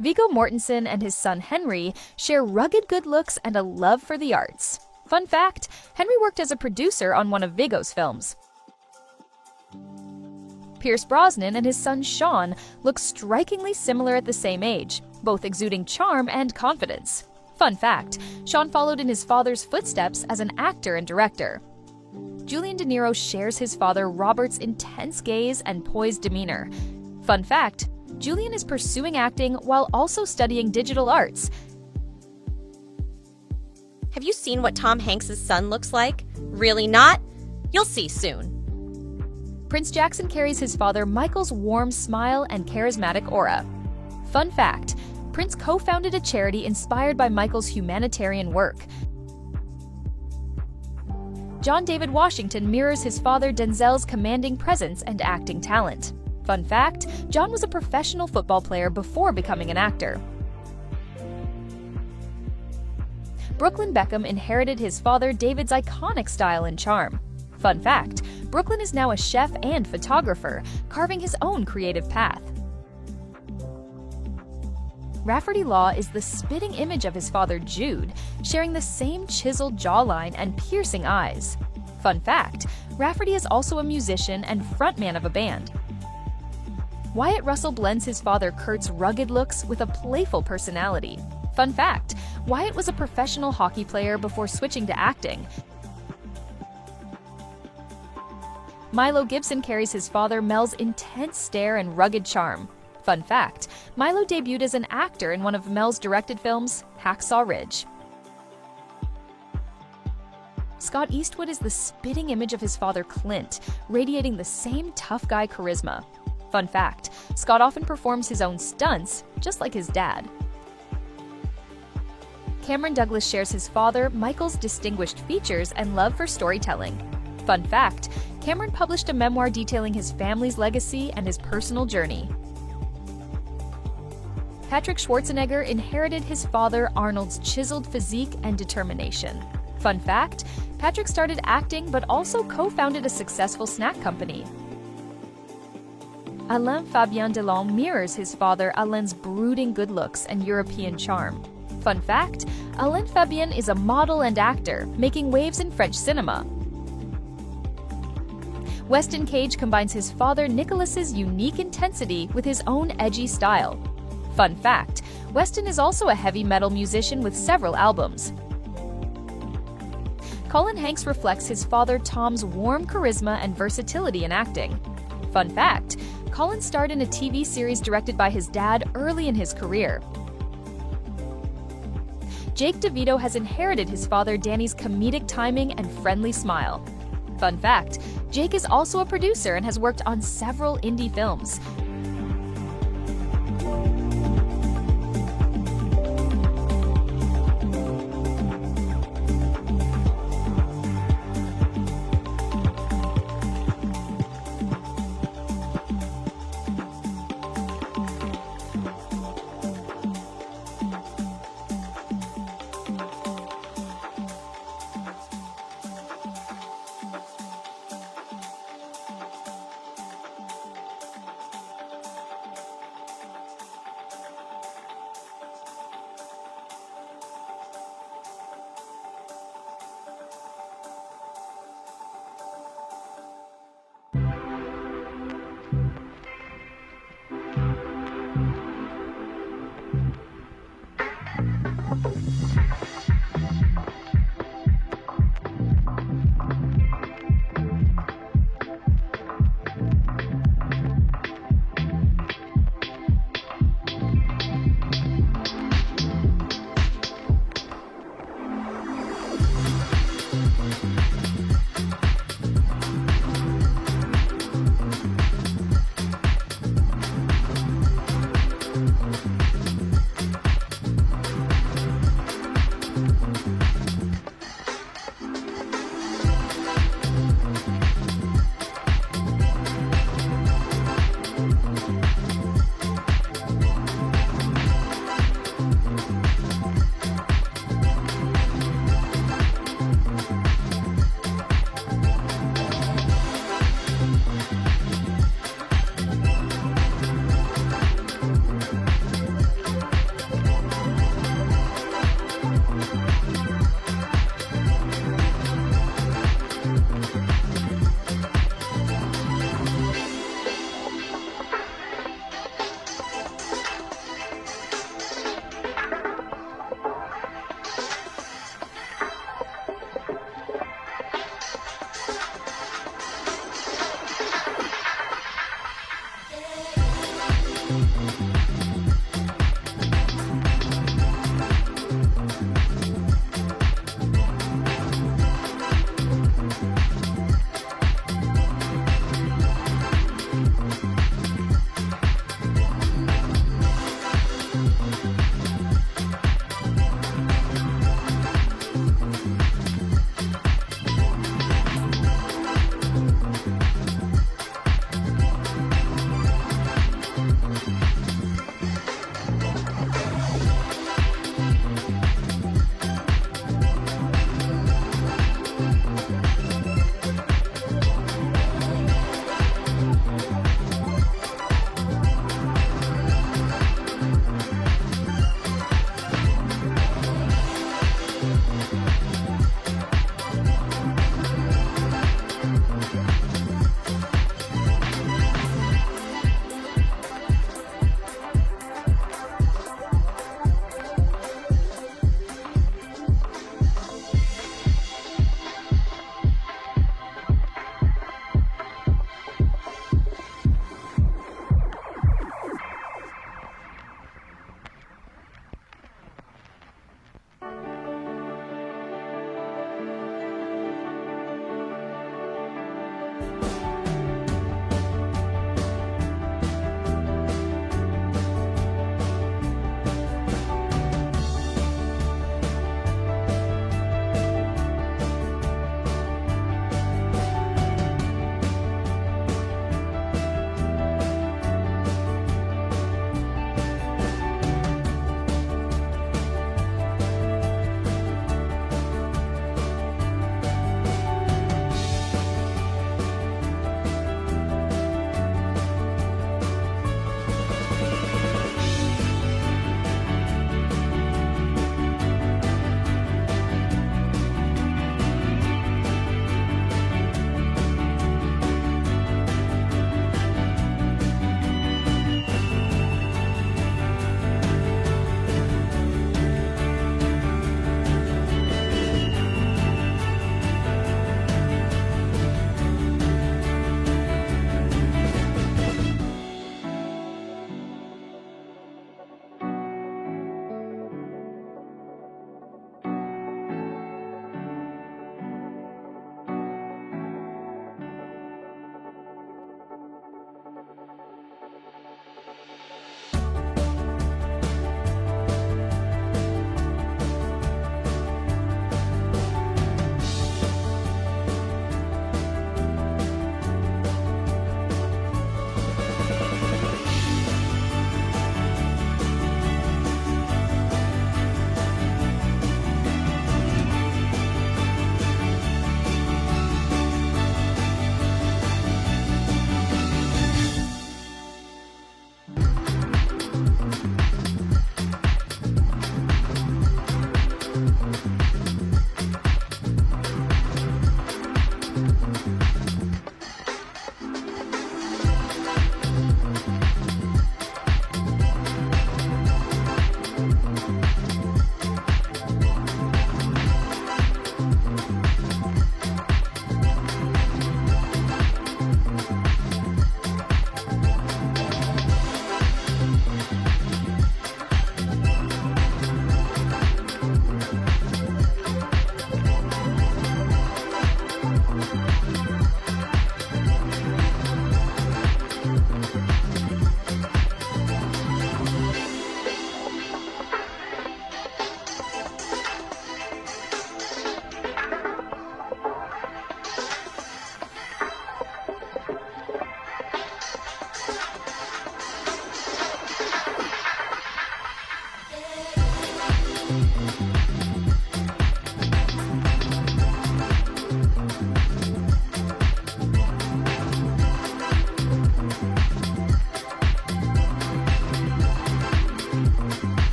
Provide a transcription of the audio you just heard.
Viggo Mortensen and his son Henry share rugged good looks and a love for the arts. Fun fact, Henry worked as a producer on one of Viggo's films. Pierce Brosnan and his son Sean look strikingly similar at the same age, both exuding charm and confidence. Fun fact, Sean followed in his father's footsteps as an actor and director. Julian De Niro shares his father Robert's intense gaze and poised demeanor. Fun fact, Julian is pursuing acting while also studying digital arts. Have you seen what Tom Hanks' son looks like? Really not? You'll see soon. Prince Jackson carries his father Michael's warm smile and charismatic aura. Fun fact, Prince co-founded a charity inspired by Michael's humanitarian work. John David Washington mirrors his father Denzel's commanding presence and acting talent. Fun fact, John was a professional football player before becoming an actor. Brooklyn Beckham inherited his father David's iconic style and charm. Fun fact, Brooklyn is now a chef and photographer, carving his own creative path. Rafferty Law is the spitting image of his father Jude, sharing the same chiseled jawline and piercing eyes. Fun fact, Rafferty is also a musician and frontman of a band. Wyatt Russell blends his father Kurt's rugged looks with a playful personality. Fun fact, Wyatt was a professional hockey player before switching to acting. Milo Gibson carries his father Mel's intense stare and rugged charm. Fun fact, Milo debuted as an actor in one of Mel's directed films, Hacksaw Ridge. Scott Eastwood is the spitting image of his father Clint, radiating the same tough guy charisma. Fun fact, Scott often performs his own stunts, just like his dad. Cameron Douglas shares his father Michael's distinguished features and love for storytelling. Fun fact, Cameron published a memoir detailing his family's legacy and his personal journey. Patrick Schwarzenegger inherited his father Arnold's chiseled physique and determination. Fun fact, Patrick started acting but also co-founded a successful snack company. Alain Fabien Delon mirrors his father Alain's brooding good looks and European charm. Fun fact, Alain Fabien is a model and actor, making waves in French cinema. Weston Cage combines his father Nicholas's unique intensity with his own edgy style. Fun fact, Weston is also a heavy metal musician with several albums. Colin Hanks reflects his father Tom's warm charisma and versatility in acting. Fun fact, Colin starred in a TV series directed by his dad early in his career. Jake DeVito has inherited his father Danny's comedic timing and friendly smile. Fun fact, Jake is also a producer and has worked on several indie films.